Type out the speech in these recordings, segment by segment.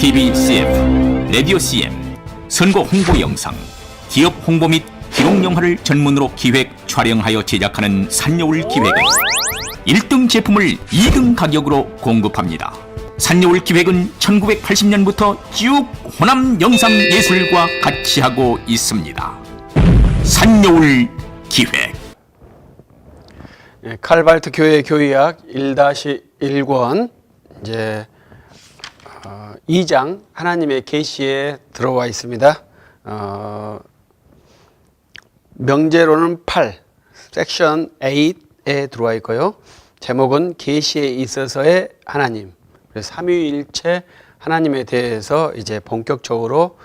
TV CF, 라디오 CM, 선거 홍보 영상, 기업 홍보 및 기록 영화를 전문으로 기획, 촬영하여 제작하는 산여울 기획은 1등 제품을 2등 가격으로 공급합니다. 산여울 기획은 1980년부터 쭉 호남 영상 예술과 같이 하고 있습니다. 산여울 기획. 칼발트 교회 교의학 1-1권 이제 2장 하나님의 계시에 들어와 있습니다. 명제로는 8, 섹션 8에 들어와 있고요. 제목은 계시에 있어서의 하나님. 그래서 삼위일체 하나님에 대해서 이제 본격적으로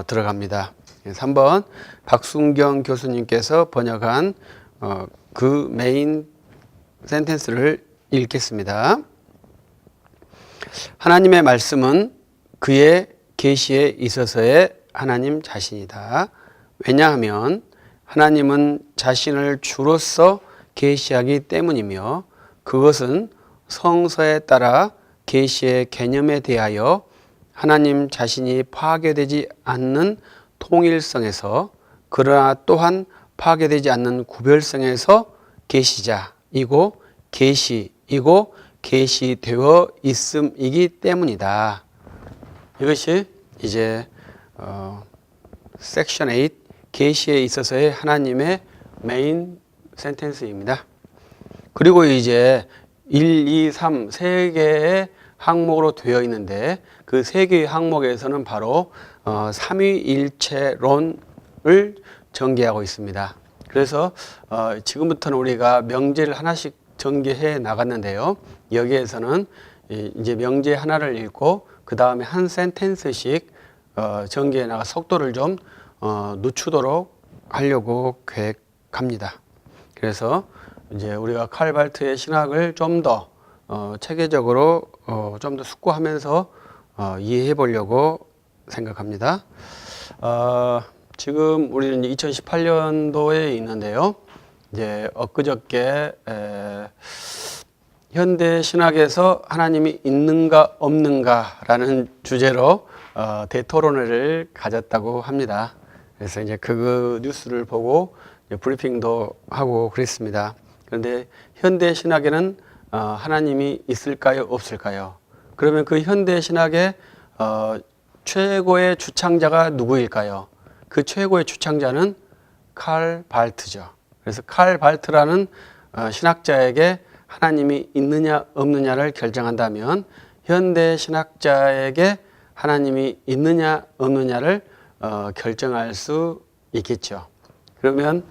들어갑니다. 3번 박순경 교수님께서 번역한 그 메인 센텐스를 읽겠습니다. 하나님의 말씀은 그의 계시에 있어서의 하나님 자신이다. 왜냐하면 하나님은 자신을 주로서 계시하기 때문이며 그것은 성서에 따라 계시의 개념에 대하여 하나님 자신이 파괴되지 않는 통일성에서 그러나 또한 파괴되지 않는 구별성에서 계시자이고 계시이고 계시되어 있음이기 때문이다. 이것이 이제 섹션 8 계시에 있어서의 하나님의 메인 센텐스입니다. 그리고 이제 1, 2, 3 세 개의 항목으로 되어 있는데 그 세 개의 항목에서는 바로 삼위일체론을 전개하고 있습니다. 그래서 지금부터는 우리가 명제를 하나씩 전개해 나갔는데요. 여기에서는 이제 명제 하나를 읽고 그 다음에 한 센텐스씩 전개해 나가 속도를 좀 늦추도록 하려고 계획합니다. 그래서 이제 우리가 칼발트의 신학을 좀 더 체계적으로 좀 더 숙고하면서 이해해 보려고 생각합니다. 지금 우리는 2018년도에 있는데요. 이제 엊그저께 현대 신학에서 하나님이 있는가 없는가라는 주제로 대토론회를 가졌다고 합니다. 그래서 이제 그 뉴스를 보고 브리핑도 하고 그랬습니다. 그런데 현대 신학에는 하나님이 있을까요, 없을까요? 그러면 그 현대 신학의 최고의 주창자가 누구일까요? 그 최고의 주창자는 칼 발트죠. 그래서 칼 발트라는 신학자에게 하나님이 있느냐 없느냐를 결정한다면 현대 신학자에게 하나님이 있느냐 없느냐를 결정할 수 있겠죠. 그러면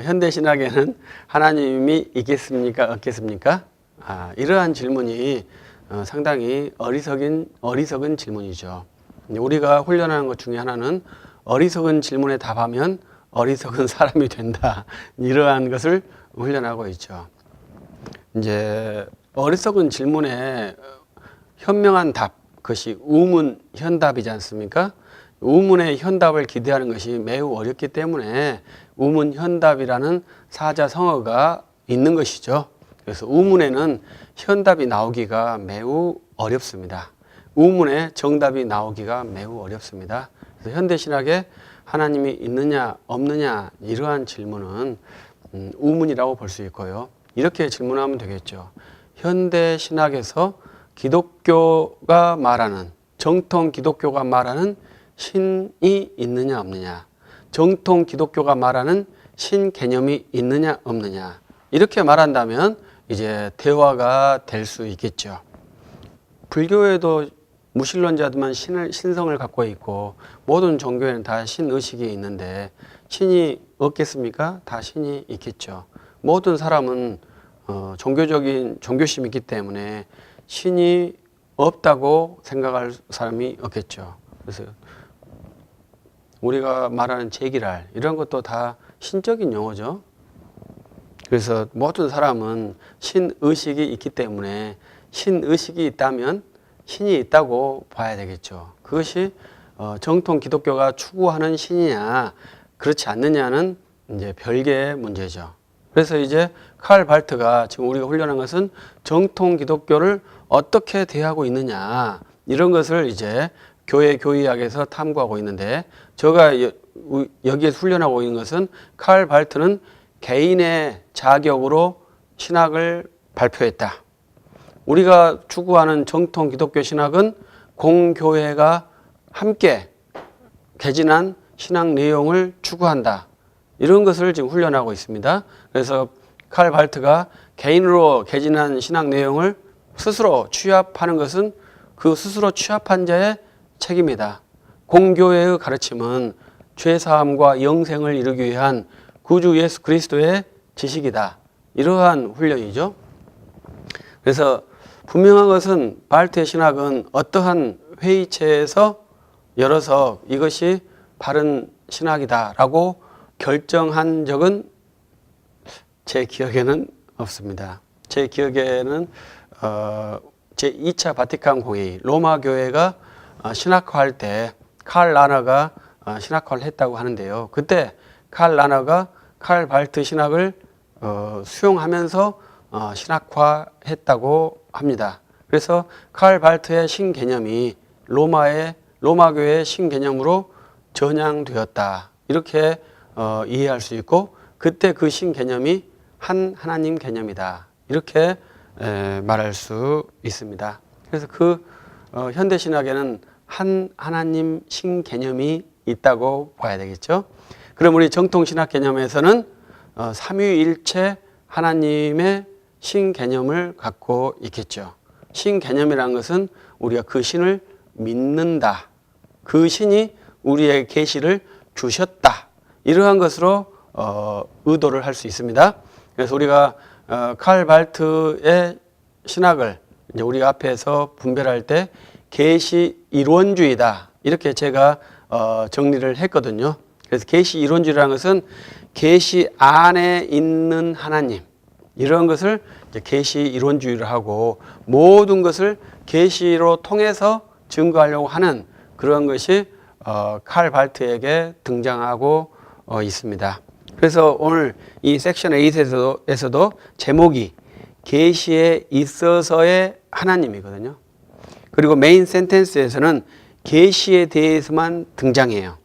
현대 신학에는 하나님이 있겠습니까 없겠습니까? 이러한 질문이 상당히 어리석은 질문이죠. 우리가 훈련하는 것 중에 하나는 어리석은 질문에 답하면 어리석은 사람이 된다. 이러한 것을 훈련하고 있죠. 이제 어리석은 질문에 현명한 답, 그것이 우문 현답이지 않습니까? 우문의 현답을 기대하는 것이 매우 어렵기 때문에 우문 현답이라는 사자성어가 있는 것이죠. 그래서 우문에는 현답이 나오기가 매우 어렵습니다. 우문에 정답이 나오기가 매우 어렵습니다. 그래서 현대신학에 하나님이 있느냐 없느냐 이러한 질문은 우문이라고 볼 수 있고요. 이렇게 질문하면 되겠죠. 현대신학에서 기독교가 말하는 정통 기독교가 말하는 신이 있느냐 없느냐, 정통 기독교가 말하는 신 개념이 있느냐 없느냐 이렇게 말한다면 이제 대화가 될 수 있겠죠. 불교에도 무신론자들만 신성을 갖고 있고 모든 종교에는 다 신의식이 있는데 신이 없겠습니까? 다 신이 있겠죠. 모든 사람은 종교적인 종교심이 있기 때문에 신이 없다고 생각할 사람이 없겠죠. 그래서 우리가 말하는 제기랄 이런 것도 다 신적인 용어죠. 그래서 모든 사람은 신의식이 있기 때문에 신의식이 있다면 신이 있다고 봐야 되겠죠. 그것이 정통 기독교가 추구하는 신이냐 그렇지 않느냐는 이제 별개의 문제죠. 그래서 이제 칼 발트가 지금 우리가 훈련한 것은 정통 기독교를 어떻게 대하고 있느냐 이런 것을 이제 교회 교의학에서 탐구하고 있는데 제가 여기에 훈련하고 있는 것은 칼 발트는 개인의 자격으로 신학을 발표했다. 우리가 추구하는 정통 기독교 신학은 공교회가 함께 개진한 신학 내용을 추구한다. 이런 것을 지금 훈련하고 있습니다. 그래서 칼 발트가 개인으로 개진한 신학 내용을 스스로 취합하는 것은 그 스스로 취합한 자의 책임이다. 공교회의 가르침은 죄사함과 영생을 이루기 위한 구주 예수 그리스도의 지식이다. 이러한 훈련이죠. 그래서 분명한 것은 발트의 신학은 어떠한 회의체에서 열어서 이것이 바른 신학이다라고 결정한 적은 제 기억에는 없습니다. 제 기억에는 제2차 바티칸 공회의 로마 교회가 신학화할 때 칼 라너가 신학화를 했다고 하는데요. 그때 칼 라너가 칼 발트 신학을 수용하면서 신학화했다고 합니다. 그래서 칼 발트의 신개념이 로마 교회의 신개념으로 전향되었다. 이렇게 이해할 수 있고 그때 그 신개념이 한 하나님 개념이다. 이렇게 말할 수 있습니다. 그래서 그 현대 신학에는 한 하나님 신개념이 있다고 봐야 되겠죠. 그럼 우리 정통 신학 개념에서는 삼위일체 하나님의 신개념을 갖고 있겠죠. 신개념이라는 것은 우리가 그 신을 믿는다. 그 신이 우리의 계시를 주셨다. 이러한 것으로 의도를 할 수 있습니다. 그래서 우리가 칼 발트의 신학을 이제 우리 앞에서 분별할 때 계시 이론주의다. 이렇게 제가 정리를 했거든요. 그래서 계시 이론주의라는 것은 계시 안에 있는 하나님 이런 것을 계시 이론주의를 하고 모든 것을 계시로 통해서 증거하려고 하는 그런 것이 칼 발트에게 등장하고 있습니다. 그래서 오늘 이 섹션 8에서도 제목이 계시에 있어서의 하나님이거든요. 그리고 메인 센텐스에서는 계시에 대해서만 등장해요.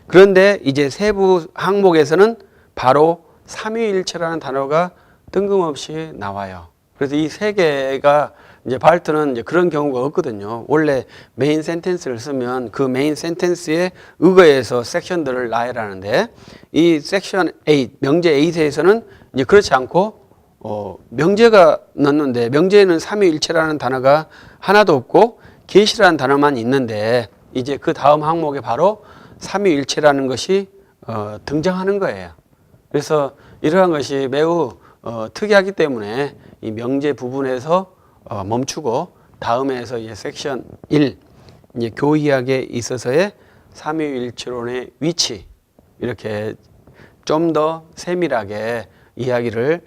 그런데 이제 세부 항목에서는 바로 삼위일체라는 단어가 뜬금없이 나와요. 그래서 이 세 개가 이제 발트는 이제 그런 경우가 없거든요. 원래 메인 센텐스를 쓰면 그 메인 센텐스에 의거해서 섹션들을 나열하는데 이 섹션 8, 명제 8에서는 이제 그렇지 않고 명제가 넣는데 명제에는 삼위일체라는 단어가 하나도 없고 계시라는 단어만 있는데 이제 그 다음 항목에 바로 삼위일체라는 것이 등장하는 거예요. 그래서 이러한 것이 매우 특이하기 때문에 이 명제 부분에서 멈추고 다음에서 이제 섹션 1 이제 교의학에 있어서의 삼위일체론의 위치 이렇게 좀 더 세밀하게 이야기를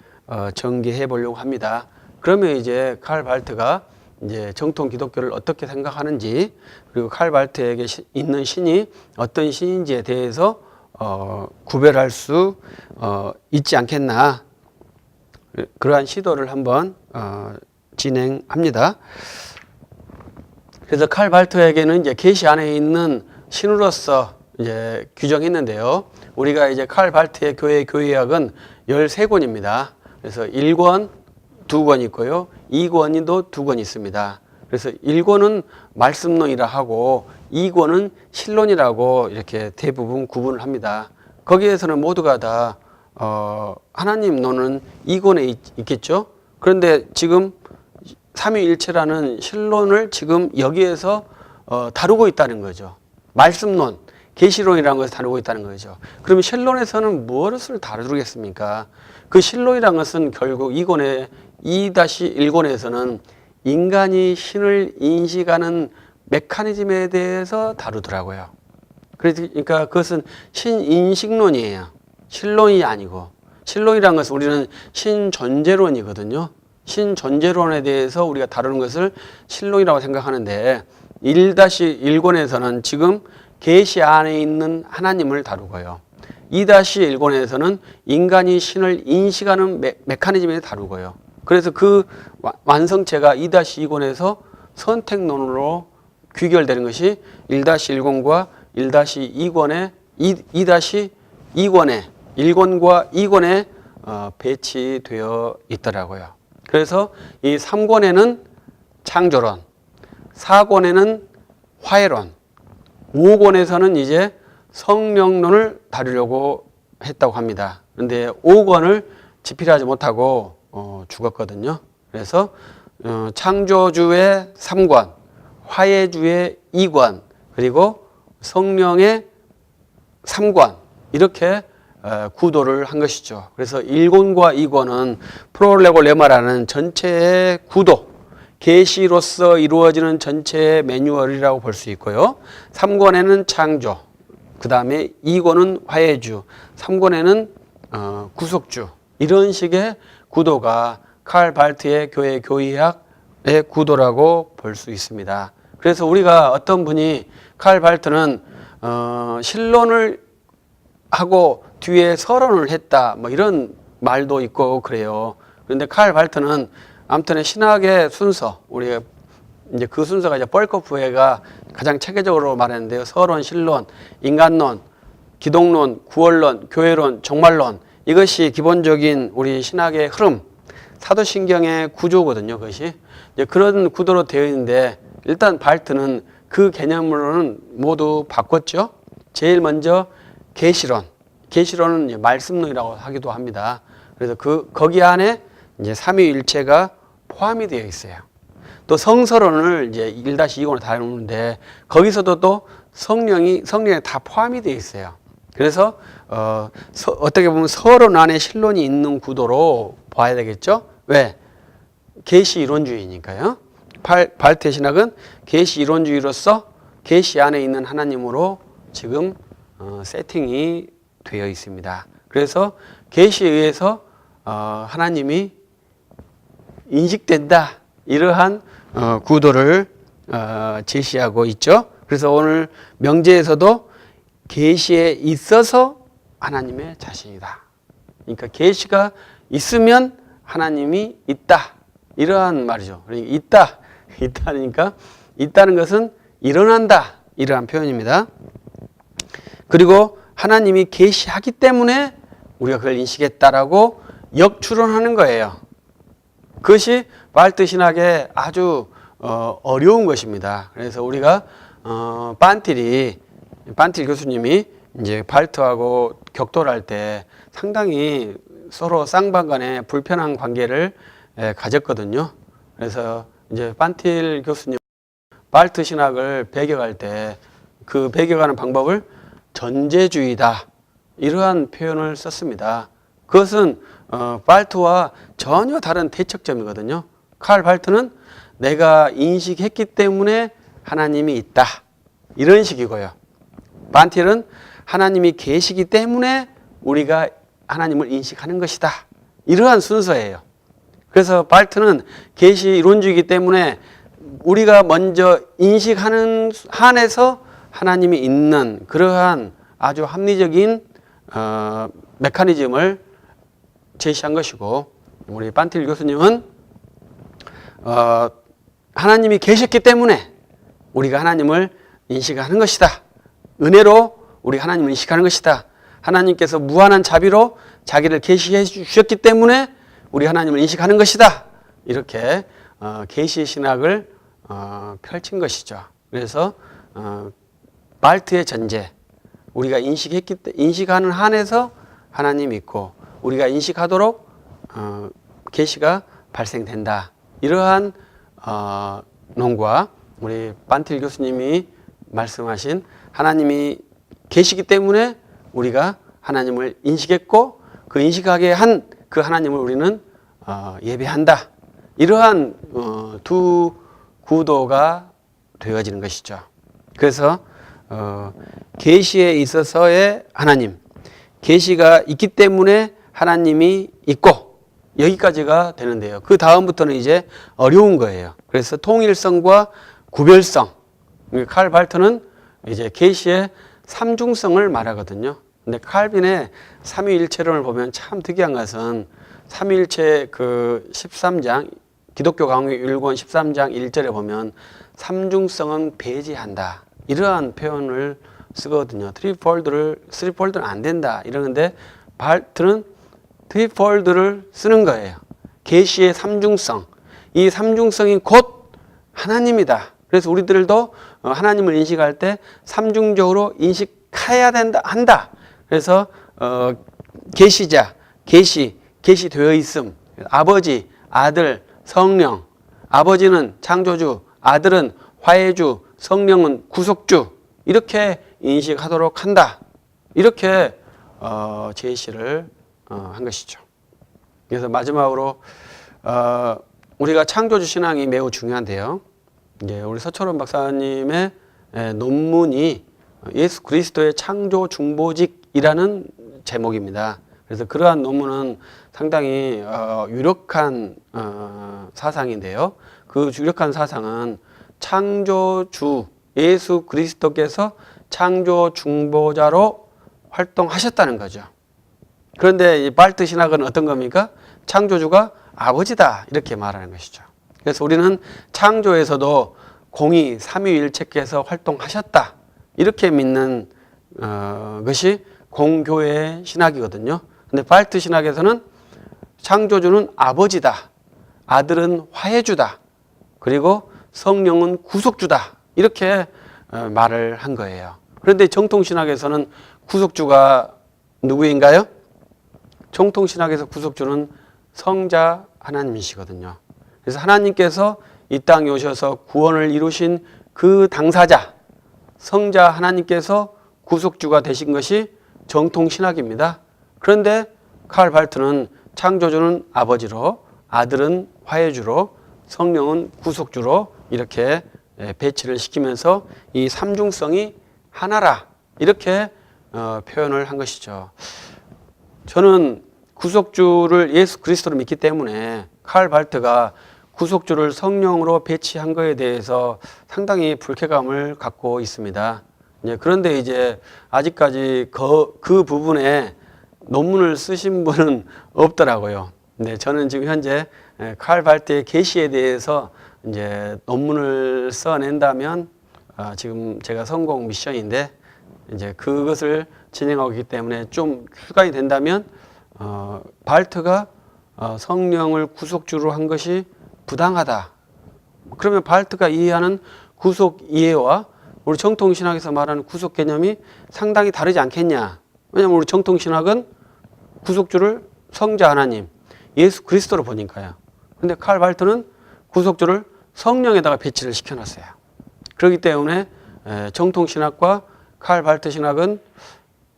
전개해 보려고 합니다. 그러면 이제 칼 발트가 이제 정통 기독교를 어떻게 생각하는지 그리고 칼 발트에게 있는 신이 어떤 신인지에 대해서 구별할 수 있지 않겠나 그러한 시도를 한번 진행합니다. 그래서 칼 발트에게는 이제 계시 안에 있는 신으로서 이제 규정했는데요. 우리가 이제 칼 발트의 교의학은 13권입니다. 그래서 1권, 2권 있고요. 2권도 2권 있습니다. 그래서 1권은 말씀론이라 하고 2권은 신론이라고 이렇게 대부분 구분을 합니다. 거기에서는 모두가 다 하나님론은 2권에 있겠죠. 그런데 지금 삼위일체라는 신론을 지금 여기에서 다루고 있다는 거죠. 말씀론, 계시론이라는 것을 다루고 있다는 거죠. 그러면 신론에서는 무엇을 다루겠습니까? 그 신론이라는 것은 결국 2-1권에서는 인간이 신을 인식하는 메커니즘에 대해서 다루더라고요. 그러니까 그것은 신인식론이에요. 신론이 아니고. 신론이라는 것은 우리는 신존재론이거든요. 신존재론에 대해서 우리가 다루는 것을 신론이라고 생각하는데 1-1권에서는 지금 계시 안에 있는 하나님을 다루고요. 2-1권에서는 인간이 신을 인식하는 메커니즘에 다루고요. 그래서 그 완성체가 2-2권에서 선택론으로 귀결되는 것이 1-10과 1-2권의 2-2권에 1권과 2권에 배치되어 있더라고요. 그래서 이 3권에는 창조론, 4권에는 화해론, 5권에서는 이제 성령론을 다루려고 했다고 합니다. 그런데 5권을 집필하지 못하고 죽었거든요. 그래서 창조주의 3권, 화해주의 2권, 그리고 성령의 3권 이렇게 구도를 한 것이죠. 그래서 1권과 2권은 프롤레골레마라는 전체의 구도, 계시로서 이루어지는 전체의 매뉴얼이라고 볼 수 있고요. 3권에는 창조, 그 다음에 2권은 화해주, 3권에는 구속주, 이런 식의 구도가 칼 발트의 교회 교의학의 구도라고 볼 수 있습니다. 그래서 우리가 어떤 분이 칼 발트는 신론을 하고 뒤에 서론을 했다, 뭐 이런 말도 있고 그래요. 그런데 칼 발트는 아무튼 신학의 순서, 우리가 이제 그 순서가 이제 뻘커프회가 가장 체계적으로 말했는데요. 서론, 신론, 인간론, 기독론, 구원론, 교회론, 종말론, 이것이 기본적인 우리 신학의 흐름, 사도신경의 구조거든요. 그것이 이제 그런 구도로 되어 있는데, 일단 발트는 그 개념으로는 모두 바꿨죠. 제일 먼저 계시론은 이제 말씀론이라고 하기도 합니다. 그래서 거기 안에 이제 삼위일체가 포함이 되어 있어요. 또 성서론을 이제 1-2권으로 다루는데 거기서도 또 성령에 다 포함이 되어 있어요. 그래서 어떻게 보면 서론 안에 신론이 있는 구도로 봐야 되겠죠. 왜? 계시 이론주의니까요. 발트 신학은 계시 이론주의로서 계시 안에 있는 하나님으로 지금 세팅이 되어 있습니다. 그래서 계시에 의해서 하나님이 인식된다, 이러한 구도를 제시하고 있죠. 그래서 오늘 명제에서도 계시에 있어서 하나님의 자신이다. 그러니까 계시가 있으면 하나님이 있다, 이러한 말이죠. 그러니까 있다니까 있다는 것은 일어난다, 이러한 표현입니다. 그리고 하나님이 계시하기 때문에 우리가 그걸 인식했다라고 역추론하는 거예요. 그것이 발트 신학의 아주 어려운 것입니다. 그래서 우리가 반틸 교수님이 이제 발트하고 격돌할 때 상당히 서로 쌍방간에 불편한 관계를 가졌거든요. 그래서 이제 반틸 교수님 발트 신학을 배격할 때 그 배격하는 방법을 전제주의다, 이러한 표현을 썼습니다. 그것은 발트와 전혀 다른 대척점이거든요. 칼 발트는 내가 인식했기 때문에 하나님이 있다, 이런 식이고요. 반틸은 하나님이 계시기 때문에 우리가 하나님을 인식하는 것이다, 이러한 순서예요. 그래서 발트는 계시 이론주의이기 때문에 우리가 먼저 인식하는 한에서 하나님이 있는 그러한 아주 합리적인 메커니즘을 제시한 것이고, 우리 반틸 교수님은 하나님이 계셨기 때문에 우리가 하나님을 인식하는 것이다, 은혜로 우리 하나님을 인식하는 것이다, 하나님께서 무한한 자비로 자기를 계시해 주셨기 때문에 우리 하나님을 인식하는 것이다, 이렇게 계시 신학을 펼친 것이죠. 그래서 발트의 전제, 우리가 인식하는 한에서 하나님이 있고 우리가 인식하도록 계시가 발생된다, 이러한 논과 우리 반틸 교수님이 말씀하신 하나님이 계시기 때문에 우리가 하나님을 인식했고 그 인식하게 한 그 하나님을 우리는 예배한다, 이러한 두 구도가 되어지는 것이죠. 그래서 계시에 있어서의 하나님, 계시가 있기 때문에 하나님이 있고, 여기까지가 되는데요. 그 다음부터는 이제 어려운 거예요. 그래서 통일성과 구별성, 칼 발트는 이제 계시의 삼중성을 말하거든요. 근데 칼빈의 삼위일체론을 보면 참 특이한 것은 삼위일체 그 13장 기독교 강의 율권 13장 1절에 보면 삼중성은 배제한다. 이러한 표현을 쓰거든요. 쓰리폴드는 안 된다. 이러는데 발트는 트리폴드를 쓰는 거예요. 계시의 삼중성. 이 삼중성이 곧 하나님이다. 그래서 우리들도 하나님을 인식할 때 삼중적으로 인식해야 한다. 그래서 계시자, 계시되어 있음. 아버지, 아들, 성령. 아버지는 창조주, 아들은 화해주, 성령은 구속주. 이렇게 인식하도록 한다. 이렇게 제시를 한 것이죠. 그래서 마지막으로 우리가 창조주 신앙이 매우 중요한데요. 이제 우리 서철원 박사님의 논문이 예수 그리스도의 창조 중보직이라는 제목입니다. 그래서 그러한 논문은 상당히 유력한 사상인데요. 그 유력한 사상은 창조주 예수 그리스도께서 창조 중보자로 활동하셨다는 거죠. 그런데 이 발트 신학은 어떤 겁니까? 창조주가 아버지다 이렇게 말하는 것이죠. 그래서 우리는 창조에서도 공의 삼위일체께서 활동하셨다 이렇게 믿는 것이 공교회 신학이거든요. 근데 발트 신학에서는 창조주는 아버지다, 아들은 화해주다, 그리고 성령은 구속주다 이렇게 말을 한 거예요. 그런데 정통신학에서는 구속주가 누구인가요? 정통신학에서 구속주는 성자 하나님이시거든요. 그래서 하나님께서 이 땅에 오셔서 구원을 이루신 그 당사자, 성자 하나님께서 구속주가 되신 것이 정통신학입니다. 그런데 칼 발트는 창조주는 아버지로, 아들은 화해주로, 성령은 구속주로 이렇게 배치를 시키면서 이 삼중성이 하나라 이렇게 표현을 한 것이죠. 저는 구속주를 예수 그리스도로 믿기 때문에 칼 발트가 구속주를 성령으로 배치한 것에 대해서 상당히 불쾌감을 갖고 있습니다. 그런데 이제 아직까지 그 부분에 논문을 쓰신 분은 없더라고요. 근데 저는 지금 현재 칼 발트의 계시에 대해서 이제 논문을 써낸다면 지금 제가 성공 미션인데 이제 그것을 진행하고 있기 때문에 좀 휴관이 된다면 발트가 성령을 구속주로 한 것이 부당하다. 그러면 발트가 이해하는 구속 이해와 우리 정통신학에서 말하는 구속 개념이 상당히 다르지 않겠냐. 왜냐하면 우리 정통신학은 구속주를 성자 하나님, 예수 그리스도로 보니까요. 근데 칼 발트는 구속주를 성령에다가 배치를 시켜놨어요. 그렇기 때문에 정통신학과 칼 발트 신학은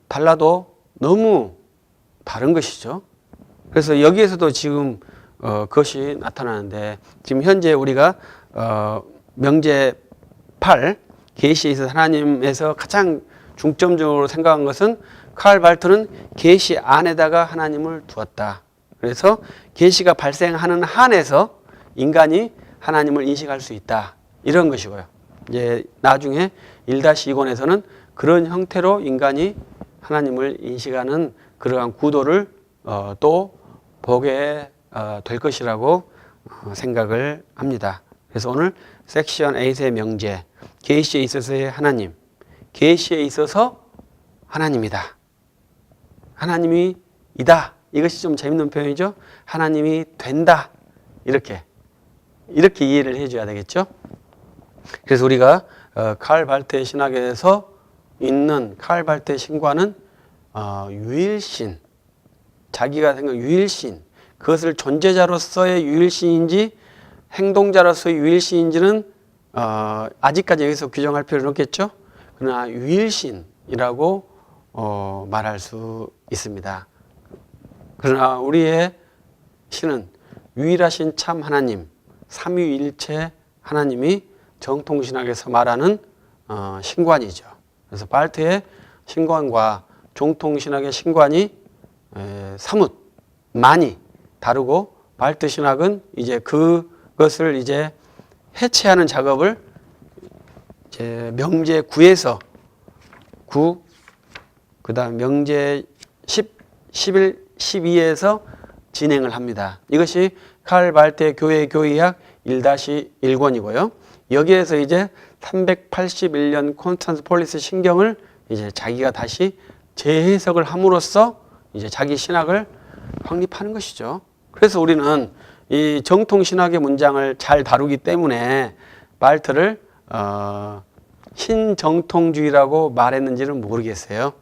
달라도 너무 다른 것이죠. 그래서 여기에서도 지금 그것이 나타나는데 지금 현재 우리가 명제 8 계시에 있어서 하나님에서 가장 중점적으로 생각한 것은 칼 발트는 계시 안에다가 하나님을 두었다. 그래서 계시가 발생하는 한에서 인간이 하나님을 인식할 수 있다. 이런 것이고요. 이제 나중에 1-2권에서는 그런 형태로 인간이 하나님을 인식하는 그러한 구도를 또 보게 될 것이라고 생각을 합니다. 그래서 오늘 섹션 8의 명제, 계시에 있어서의 하나님, 계시에 있어서 하나님이다. 하나님이 이다. 이것이 좀 재밌는 표현이죠. 하나님이 된다. 이렇게 이해를 해줘야 되겠죠. 그래서 우리가 칼 발트의 신학에서 있는 칼 발트의 신과는 유일신, 자기가 생각한 유일신, 그것을 존재자로서의 유일신인지 행동자로서의 유일신인지는 아직까지 여기서 규정할 필요는 없겠죠. 그러나 유일신이라고 말할 수 있습니다. 그러나 우리의 신은 유일하신 참 하나님, 삼위일체 하나님이 정통신학에서 말하는 신관이죠. 그래서 발트의 신관과 정통신학의 신관이 사뭇 많이 다르고 발트 신학은 이제 그것을 이제 해체하는 작업을 이제 명제 9에서 9, 그다음 명제 10, 11, 12에서 진행을 합니다. 이것이 칼 발트의 교회 교의학 1-1권이고요. 여기에서 이제 381년 콘스탄스 폴리스 신경을 이제 자기가 다시 재해석을 함으로써 이제 자기 신학을 확립하는 것이죠. 그래서 우리는 이 정통 신학의 문장을 잘 다루기 때문에 발트를 신정통주의라고 말했는지는 모르겠어요.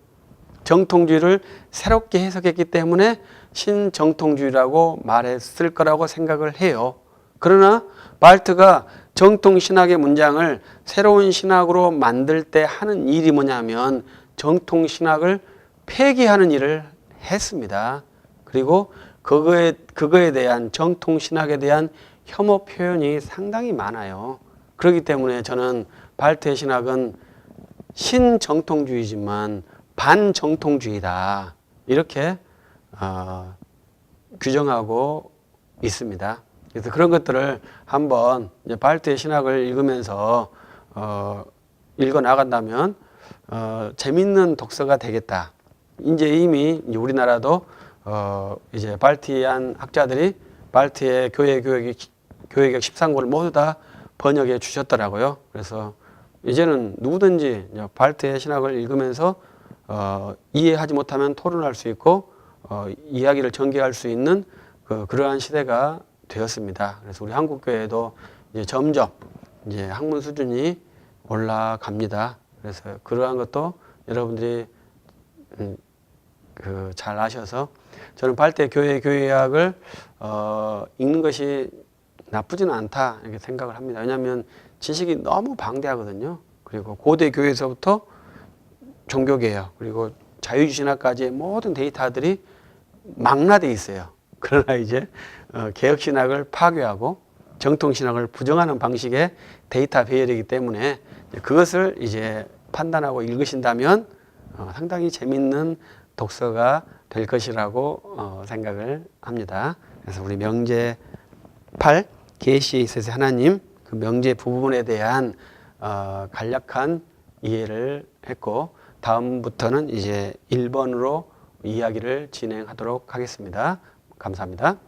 정통주의를 새롭게 해석했기 때문에 신정통주의라고 말했을 거라고 생각을 해요. 그러나 발트가 정통 신학의 문장을 새로운 신학으로 만들 때 하는 일이 뭐냐면 정통 신학을 폐기하는 일을 했습니다. 그리고 그거에 대한 정통 신학에 대한 혐오 표현이 상당히 많아요. 그렇기 때문에 저는 발트의 신학은 신정통주의지만 반정통주의다. 이렇게 규정하고 있습니다. 그래서 그런 것들을 한번 이제 발트의 신학을 읽으면서 읽어 나간다면 재밌는 독서가 되겠다. 이제 이미 우리나라도 이제 발티안 학자들이 발트의 교회개혁 13권을 모두 다 번역해 주셨더라고요. 그래서 이제는 누구든지 발트의 신학을 읽으면서 이해하지 못하면 토론할 수 있고 이야기를 전개할 수 있는 그러한 시대가 되었습니다. 그래서 우리 한국교회도 이제 점점 이제 학문 수준이 올라갑니다. 그래서 그러한 것도 여러분들이 잘 아셔서 저는 발트 교회 교회학을 읽는 것이 나쁘지는 않다 이렇게 생각을 합니다. 왜냐하면 지식이 너무 방대하거든요. 그리고 고대 교회에서부터 종교개혁 그리고 자유신학까지의 모든 데이터들이 망라돼 있어요. 그러나 이제 개혁신학을 파괴하고 정통신학을 부정하는 방식의 데이터 배열이기 때문에 그것을 이제 판단하고 읽으신다면 상당히 재밌는 독서가 될 것이라고 생각을 합니다. 그래서 우리 명제 8 계시에 있어서 하나님 그 명제 부분에 대한 간략한 이해를 했고 다음부터는 이제 1번으로 이야기를 진행하도록 하겠습니다. 감사합니다.